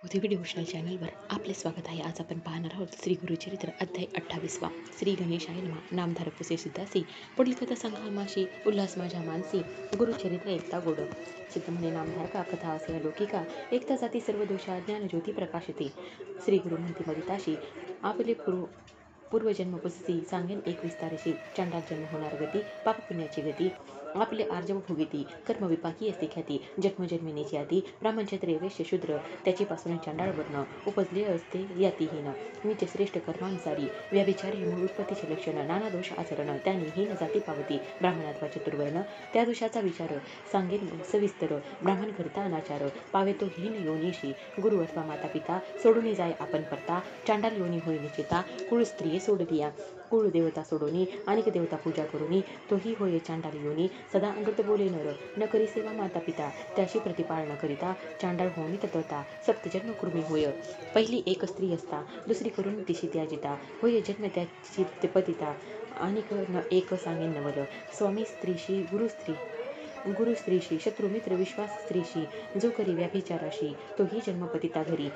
पृथ्वी devotional चॅनलवर आपले स्वागत आहे. आज आपण पाहणार आहोत श्री गुरुचरित्र अध्याय 28वा. श्री गणेशाय नमः. नामधारक पुसे सिद्धासी. पुढील कथा संघामाशी उल्हास माझ्या मानसी. गुरुचरित्र एकता गोड. सिद्ध म्हणे नामधारका कथा असे अलौकिका. एकता जाती सर्व दोषा ज्ञान ज्योती प्रकाशते. श्री गुरु म्हणती मदिताशी आपले पूर्वजन्म पुसती सांगेन एक विस्तारशी. चांडाल जन्म होणार गती पाप पुण्याची गती. आपले आर्जव भोगिती कर्म विपाकी असते ख्याती. जन्मजन्मिनीची आधी ब्राह्मण क्षत्रिय वैश्य शूद्र त्याचीपासून चांडाळ वर्ण उपजले असते यातीहीन. नीच श्रेष्ठ कर्मानुसारी व्याभिचारी मूळ उत्पत्तीचे लक्षण नाना दोष आचरण त्याने हीन जाती पावती. ब्राह्मणात्वा चतुर्वर्ण त्या दोषाचा विचार सांगेन सविस्तर. ब्राह्मण करता अनाचार पावे तो हीन योनीशी. गुरु अथवा माता पिता सोडून जाय आपण परता. चांडाल योनी होय निश्चिता कुळ स्त्रिये सोडलिया. कुळ देवता सोडोनी अनेक देवता पूजा करूनी तोही होय चांडाल योनी. सदा अमृत बोले नर न करी सेवा माता पिता त्याशी प्रतिपाळ न करिता चांडाळ होणी तत्वता सप्तजन्म कृमी होय. पहिली एक स्त्री असता दुसरी करून दिशी त्याजिता होय जन्म त्याची पतिता अनेक न एक सांगेन नवल. स्वामी स्त्रीशी गुरु स्त्रीशी शत्रुमित्र विश्वास स्त्रीशी जो करी व्याभिचाराशी तोही जन्म पतिता घरी.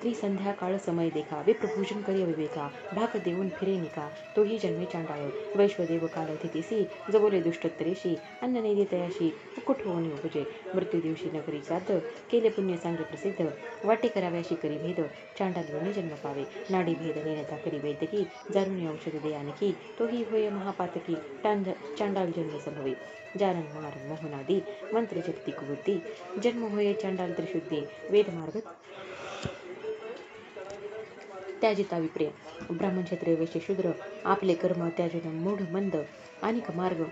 त्रिसंध्याकाळ समय देखा विप्रपूजन करी अविवेका भाग देऊन फिरे निका तोही जन्मे चांडाळ. वैश्वदेव काल तिथीसी जो बोले दुष्टोत्तरेशी अन्न नैदे तयाशी कुकुट होऊन उपजे. मृत्यू दिवशी नगरी श्राद्ध केले पुण्य सांगे प्रसिद्ध वाटे कराव्याशी करी भेद चांडाल योनी जन्म पावे. नाडी भेद नेनता करी वैद्यकी जारून औषध दे आणखी तोही होय महापातकी चांडाल जन्म संभवे. जारण मारण मोहनादी मंत्र जगती कुवृत्ती जन्म होय चांडाल त्रिशुद्धी वेद मार्ग त्याजिता विप्रे. ब्राह्मण क्षत्रिय वैश्य शूद्र आपले कर्म त्याजून मूढ मंद अनेक मार्ग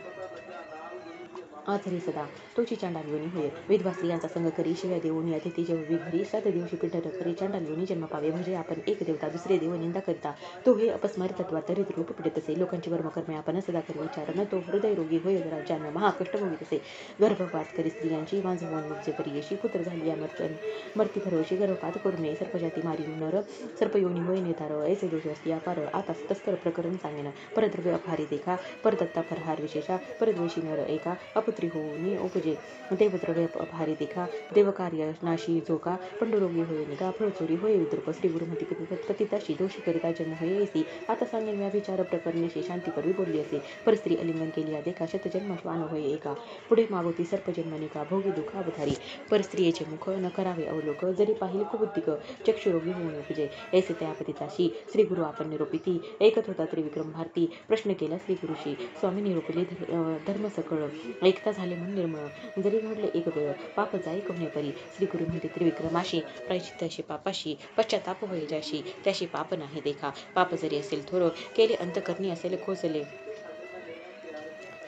आचरी सदा तोची चांडाल योनी होय. विधवा स्त्रियांचा संग करी शिव्या देऊन अतिथी जेववी घरी श्राद्ध दिवशी पिंड करी चांडाल योनी जन्म पावे. म्हणजे आपण एक देवता दुसरे देव निंदा करता तो हे अपस्मार तत्वा तरीत रूप पीडित असे. लोकांची वर्मकर्मे आपण सदा करी विचार न तो हृदय रोगी होय राज्यानं महाकष्ट भोगीत असे. गर्भपात करी स्त्रियांची वांझ होऊन उपजे परियशी पुत्र झाली या मर्ती भरवशी गर्भपात करू नये. सर्पजाती मारी नर सर्पयोनी होय निर्धार ऐसे दोष असती अपार. आता तस्कर प्रकरण सांगेन परद्रव्य अपहारी देखा परदत्ता फरहार विशेषा परद्वेषी नर एका पुत्री होऊनी उपजे. देवद्रव्य अपहारी देखा देवकार्य नाशी जोका पंडुरोगी होय निगा फळचोरी होय विद्रुप. श्री गुरुमती पतिताशी दोषी करिता जन्म होय ऐसी. आता सांगेन व्याभिचार प्रकरणेशी शांती परवी बोलली असे. परस्त्री अलिंगन केली देखा शतजन्म श्वान होय एका. पुढे मागोती सर्पजन्मनिका भोगी दुःख अवधारी. परस्त्रियेचे मुख न करावे अवलोक जरी पाहिली कुबुद्धिक चक्षुरोगी होऊन उपजे. ऐसे त्या पतिताशी श्री गुरु आपण निरोपिती ऐकत होता त्रिविक्रम भारती. प्रश्न केला श्री गुरुशी स्वामी निरोपले धर्म सकळ एकता झाले म्हणून निर्मळ जरी घडले एक वेळ पाप जाई कवने परी. श्री गुरु म्हणते त्रिविक्रमाशी प्रायश्चित्ताशी पापाशी पश्चाताप होय ज्याशी त्याशी पाप नाही देखा. पाप जरी असेल थोर केले अंतकरणी असेल खोचले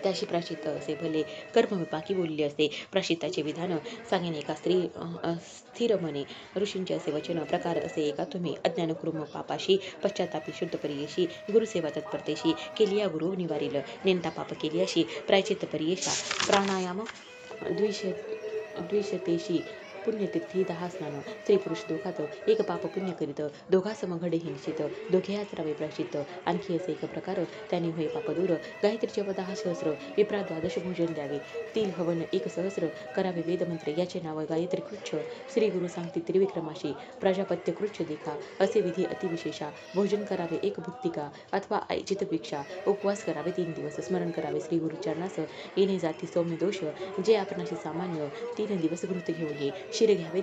त्याशी प्रायश्चित्त असे भले. कर्म विपाकी बोलले असते प्रायश्चित्ताचे विधान सांगेन एका स्थिर मने. ऋषींचे असे वचन प्रकार असे एका तुम्ही. अज्ञान कृम पापाशी पश्चातापी शुद्ध परियेशी गुरुसेवा तत्परतेशी केली या गुरु निवारिल. नेनता पाप केली अशी प्रायश्चित्त परियेशा प्राणायाम द्विशतेशी पुण्यतीर्थी 10 स्नान. स्त्री पुरुष दोघात एक पाप पुण्य करीत दोघा समघडे हे निश्चित. दोघे आचरावे प्रायश्चित्त आणखी असे एक प्रकार त्याने होय पाप दूर. गायत्रीचे 10 सहस्र विप्रा 12 भोजन द्यावे. तिल हवन 1 सहस्र करावे वेदमंत्र याचे नाव गायत्री कृच्छ. श्री गुरु सांगती त्रिविक्रमाशी प्रजापत्य कृच्छ देखा असे विधी अतिविशेषा. भोजन करावे 1 भुक्तिका अथवा ऐचित भिक्षा. उपवास करावे 3 दिवस. स्मरण करावे श्री गुरुचरणास येणे जाती सौम्य दोष जे आपणाशी सामान्य. 3 दिवस घृत घेऊन ये शिर घ्यावे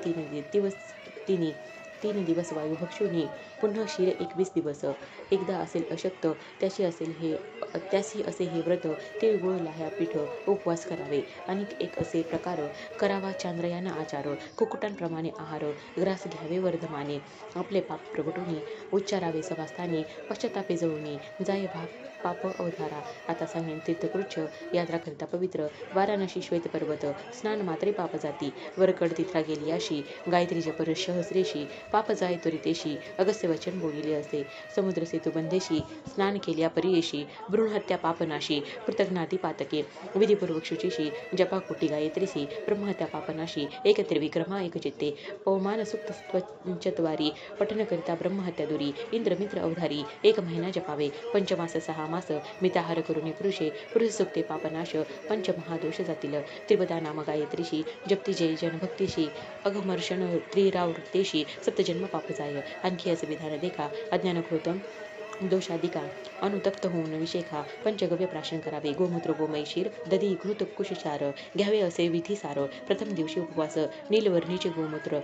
3 दिवस वायू भक्षुनी पुन्हा शिर 21 दिवस. एकदा असेल अशक्त त्यासी असे हे व्रत. तिळगुळ लाह्या पीठ उपवास करावे. आणि एक असे प्रकार करावा चांद्रयान आचार. कुक्कुटांप्रमाणे आहार ग्रास घ्यावे वर्धमाने. आपले पाप प्रगटुनी उच्चारावे सभास्थानी. पश्चातापे जळुनी जाय पाप अवधारा. आता सांगेन तीर्थकृच्छ यात्रा करिता पवित्र. वाराणसी श्वेत पर्वत स्नान मात्रे पाप जाती. वरकड तिथरा गेली अशी गायत्री जप सहस्रेशी पाप जाय त्वरितेशी अगस्त्य वचन बोलिले असे. समुद्र सेतू बंदेशी स्नान केल्या परियेशी भ्रूणहत्या पापनाशी कृतज्ञाती पातके विधिपूर्वक शुचीशी जपाकोटी गायत्रीसी ब्रह्महत्या पापनाशी एक त्रिविक्रमा एक चित्ते पवमान सुक्त चत्वारी पठनकरिता ब्रह्महत्या दुरी इंद्रमित्र अवधारी एक महिना जपावे पंचमास 6 मास मिताहार करुणे पुरुष सुक्ते पापनाश पंचमहादोष जातील त्रिपदा नाम गायत्रीशी जप्ती जय जन भक्तीशी अघमर्षण त्रिरावृत्तेशी सप्तजन्म पाप जाय आणखी असे विधान देखा अज्ञान खोतम दोषाधिका अनुतप्त होऊन विशेखा पंचगव्य प्राशन करावे गोमूत्र गोमय क्षीर दधी घृत कुशचार घ्यावे असे विधिसार प्रथम दिवशी उपवास नीलवर्णीचे गोमूत्र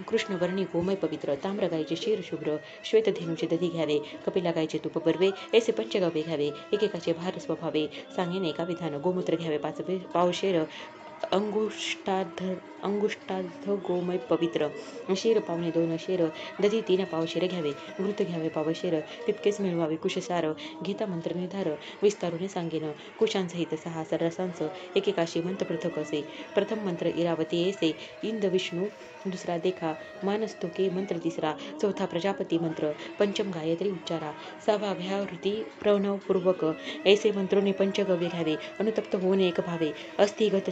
कृष्णवर्णी गोमय पवित्र ताम्र गायचे क्षीर शुभ्र श्वेतधेनुचे दधी घ्यावे कपिला गायचे तूप बर्वे ऐसे पंचगव्य घ्यावे एकेकाचे भार स्वभावे सांगेन एका विधान गोमूत्र घ्यावे पावशेर अंगुष्टार्ध गोमय पवित्र शेर पावणे 2 शेर दधी 3 पावशेर घ्यावे घृत घ्यावे पावशेर तितकेच मिळवावे कुशसार गीता मंत्र निर्धार विस्तारुने सांगेन कुशांसहित 6 रसांच एकेकाशी मंत्र पृथक असे प्रथम मंत्र इरावती ऐसे इंद विष्णू दुसरा देखा मानस्तुके मंत्र तिसरा चौथा प्रजापती मंत्र पंचम गायत्री उच्चारा 6वा भ्यावृती प्रणवपूर्वक ऐसे मंत्रोने पंचगव्य घ्यावे अनुतप्त होऊन एक भावे अस्थिगत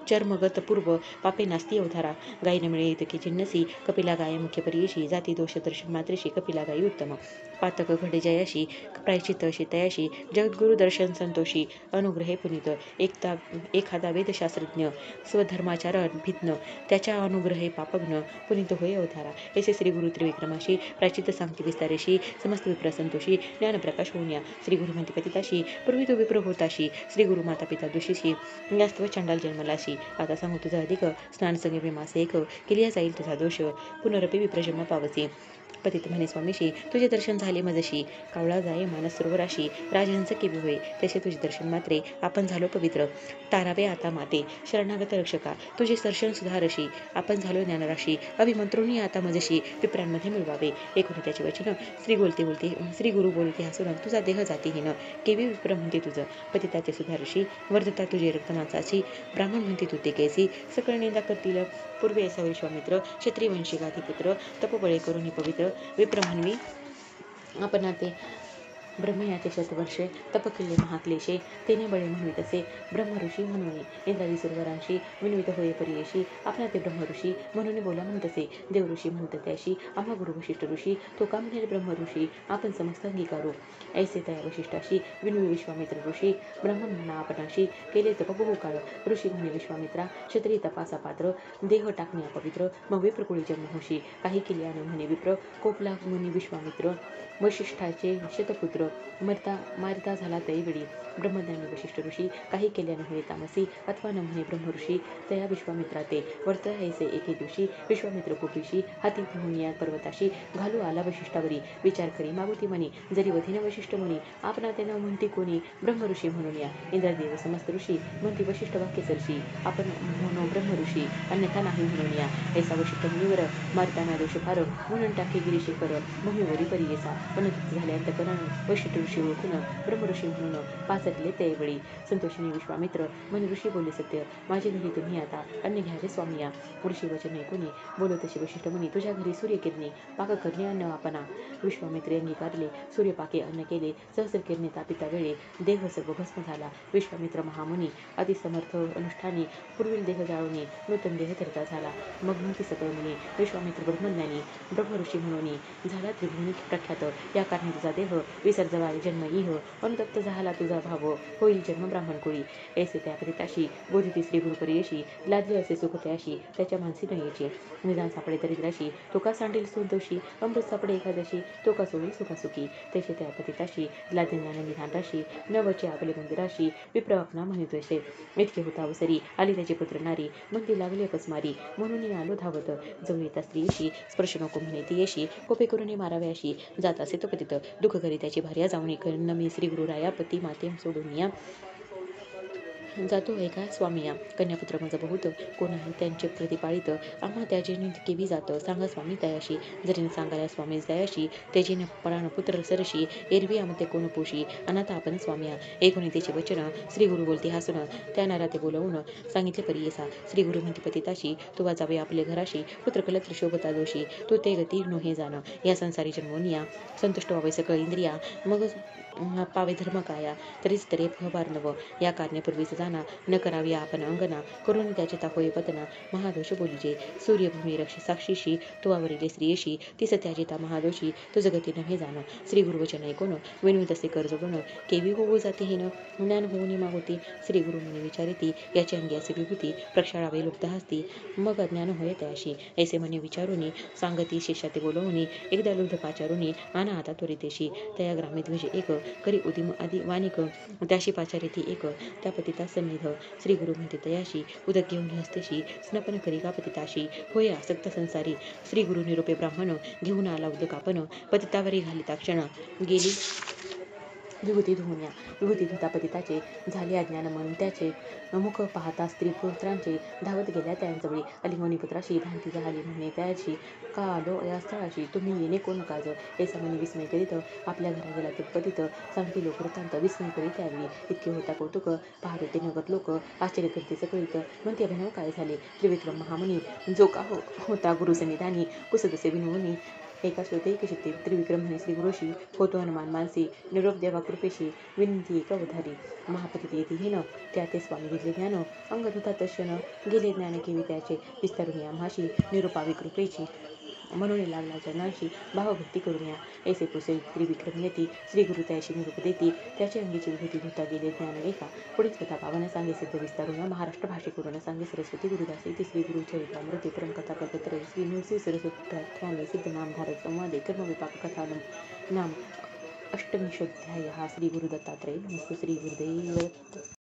चर्मगत पूर्व पापे नास्ती अवधारा गायीने मिळे इतके जिन्नसी कपिला गाय मुख्य परियेशी जाती दोष दर्शन मात्रेशी कपिला गायी उत्तम पातक घडे जयाशी प्रायचित अशी तयाशी जगद्गुरु दर्शन संतोषी अनुग्रहे पुनित एखादा वेदशास्त्रज्ञ स्वधर्माचार भिन्न त्याच्या अनुग्रहे पापग्न पुनित होय अवधारा ऐसे श्री गुरु त्रिविक्रमाशी प्रायचित सांगती विस्तारेशी समस्त विप्र संतोषी ज्ञानप्रकाश होऊन या श्री गुरु म्हणती पतिताशी पूर्वी तो विप्र होताशी श्री गुरु माता पिता दुशीशी यास्तव चांडाल जन्मलाशी आता सांगू तुझा अधिक स्नान संगे विमासे एक केलिया जाईल तुझा दोष पुनरपी विप्रजन्म पावसी पतित म्हणे स्वामीशी तुझे दर्शन झाले मजशी कावळा जाये मानस सरोवराशी राजहंस केवी होय तसे तुझे दर्शन मात्रे आपण झालो पवित्र तारावे आता माते शरणागत रक्षका तुझे दर्शन सुधारशी आपण झालो ज्ञानराशी अभिमंत्रोनी आता मजशी विप्रांमध्ये मिळवावे एकूण त्याचे वचन श्री गुरु बोलते हसून तुझा देह जातीहीन केवी विप्र म्हणते तुझं पतिताचे सुधारशी वर्धता तुझे रक्तमांसाची ब्राह्मण म्हणते तू ते कैसी सकळ निंदा करतील पूर्वी ऐसा विश्वामित्र क्षत्रियवंशी गाधीपुत्र तपोबळे करून पवित्र विप्र म्हणवी आपण ते ब्रह्मयाचे शतवर्षे तप केले महाक्लेशे तेने बळे म्हणवित असे ब्रह्मऋषी म्हणून इंद्रादी सुरवरांशी विनवित होय परियेशी आपला ते ब्रह्मऋषी म्हणून बोला म्हणत असे देवऋषी म्हणत त्याशी आम्हा गुरु वशिष्ठ ऋषी तो का म्हणेल ब्रह्मऋषी आपण समस्त अंगीकारू ऐसे तया वशिष्ठाशी विनवी विश्वामित्र ऋषी ब्राह्मण म्हणा आपणाशी केले तप बहु काळ ऋषी म्हणे विश्वामित्रा क्षत्रिय तपासा पात्र देह टाकणे अपवित्र मग विप्रकुळी जन्महोशी काही केले आणि म्हणे विप्र कोपला मुनी विश्वामित्र वशिष्ठाचे शतपुत्र मारिता झाला तैवेळी ब्रह्मज्ञानी वशिष्ठ ऋषी काही केल्याने होय तामसी अथवा न म्हणे ब्रह्मऋषी तया विश्वामित्रा ते वर्त ऐसे एके दिवशी विश्वामित्र कुपीशी हाती घेऊन या पर्वताशी घालू आला वशिष्ठावरी विचार करी मागुती म्हणी जरी वधीन वशिष्ठ मुनी आपणा त्यांना म्हणती कोणी ब्रह्मऋषी म्हणून या इंद्रदेव समस्त ऋषी म्हणती वशिष्ठ वाक्य सरशी आपण म्हणू ब्रह्मऋषी अन्यथा नाही म्हणून या ऐसा वशिष्ठ मुनीवर मारताना दोष फार म्हणून टाके गिरीशेखर भूमीवरी परियेसा अनंत झाल्यानंतर वशिष्ठ ऋषी ओळखून ब्रह्मऋषी म्हणून पासटले त्यावेळी संतोषिनी विश्वामित्र मन ऋषी बोलले सत्य माझे घरी तुम्ही आता अन्न घ्यावे स्वामी या ऋषी वचन ऐकून बोलत तसे वशिष्ठ मुनी तुझ्या घरी सूर्यकिरणी पाक करणे अन्न आपणा विश्वामित्रे अंगीकारले सूर्यपाके अन्न केले सहस्र किरणे तापिता वेळे देह सर्व भस्म झाला विश्वामित्र महामुनी अतिसमर्थ अनुष्ठानी पूर्वील देह जाळून नूतन देह धरता झाला मग म्हणती सकळ मुनी विश्वामित्र ब्रह्मज्ञानी ब्रह्मऋषी म्हणून झाला त्रिभुवनी प्रख्यात या कारणे तुझा देह विसर्जवाय जन्म इह अनुतप्त झाला तुझा भाव होईल जन्म ब्राह्मण कुळी ऐसे त्या प्रिताशी बोधिती श्री गुरुपरियशी लादले असे सुख त्याशी त्याच्या मानसी नयेची निदान सापडे दरिद्राशी तो का सांडेल संतोषी अमृत सापडे एखाद्याशी तो का सोडेल सुखासुखी तसे त्या पतिताशी लादे ज्ञान निधान राशी न वचे आपले मंदिराशी विप्र आपणा म्हणित असे इतके होता अवसरी आली त्याची पुत्र नारी मंदी लागली अकस्मारी म्हणून आलो धावत जवळ येता स्त्रीशी स्पर्श नको म्हणे ती येशी कोपे करून मारावे अशी जात असे तो पतित दुःख करी त्याची भार्या जाऊन नमी श्री गुरुराया पती माते सोडून या जातो आहे का स्वामिया, कन्यापुत्र मज बहुत कोण आहे त्यांचे प्रतिपाळित, आम्हा त्याचेने केवी जात सांगा स्वामी तयाशी, जरीने सांगायला स्वामी दयाशी, त्याचीने प्राणपुत्र सरशी, एरवी आमते कोण पोशी, अनाथ आपण स्वामिया, एकूण त्याचे वचन श्री गुरु बोलते हसून, त्या नारा ते बोलवून सांगितले परी येसा, श्री गुरु म्हणते पतिताशी, तू वाजावे आपले घराशी, पुत्र कलत्र शोभता दोषी, तू ते गती हे जाण, या संसारी जन्मोनिया, संतुष्ट व्हावे सकळ इंद्रिया, मग पावे धर्म काया, तरीच तरे फहबार नव, या कारण्यापूर्वीच जाणा, न करावी आपण अंगना, करून त्याचे होय पतना, महादोष बोलीजे, सूर्यभूमी रक्ष साक्षीशी, तू आवरिले स्त्रियेशी, ती सत्याजिता महादोषी, तुझ गती नव्हे जाण, श्री गुरुवचन ऐकून, विनू तसे कर्ज गुण, केवी होऊ जाते हिन, ज्ञान होऊन मागोती, श्री गुरु म्हणे विचारिती, याची अंगी असे विभूती, प्रक्षाळावे लुप्त हसती, मग अज्ञान होय त्याशी, ऐसे म्हणे विचारुनी, सांगती शिष्या ते बोलवूनी, एकदा लुब्ध पाचारुनी, आना आता त्वरितेशी, त्या ग्रामे ध्वज एक, करी उदिम आदि वानिक, त्याशी पाचारे ती एक, त्या पतिता सन्निध, श्री गुरु म्हणते तयाशी, उदक घेऊन हस्तेशी, स्नपन करी का पतिताशी, होय आसक्त संसारी, श्री गुरु निरोपे ब्राह्मण, घेऊन आला उदक आपण, पतितावरी घालिता क्षण, गेली विभूती धुवून या, विभूती धुता पतिताचे, झाले अज्ञान म्हणून त्याचे, मुख पाहता स्त्री पुत्रांचे, धावत गेल्या त्यांजवळी, अलिंगनी पुत्राशी, धांती झाली म्हणे त्याची, का आलो या स्थळाशी, तुम्ही येणे कोण काज, हे समनी विस्मय करीत, आपल्या घरा गेला ते पतित, सांगती लोक वृत्तांत, विस्मय करीत त्यावेळी, इतके होता कौतुक, पाहत होते नगत लोक, आश्चर्य करते सकळीत, म्हणते अभिनव काय झाले, त्रिविक्रम महामुनी, जो का होता गुरुसन्निधानी, कुसदसे विनवनी, एका श्रोते एक शिते, त्रिविक्रम म्हणे श्री गुरुशी, होतो हनुमान मानसी, निरोप देवा कृपेशी, विनंती एक अवधारी, महापती येथे घेण, त्या ते स्वामी घेतले ज्ञान, अंग धुता तशन, गेले ज्ञान केवी त्याचे, विस्तारून या म्हाशी, निरोपावी कृपेची, म्हणून लागला जनाशी, भावभक्ती करून या, ऐसे पुसे त्रिविक्रम येती, श्री गुरु त्याशी निरूप देती, त्याची अंगीची विभूती धुता गेले ज्ञान एका, पुढील कथा पावन सांगे सिद्ध विस्तारून या, महाराष्ट्र भाषे करून सांगे सरस्वती गुरुदास इति श्री गुरु चरित्रामृते परमकथा कल्पत्रय श्री नृसिंह सरस्वती सिद्ध नामधारक संवादे कर्मविपाक कथा नाम अष्टमीशोध्याय, श्री गुरु दत्तात्रय नमस्ते, श्री गुरुदेव दत्त.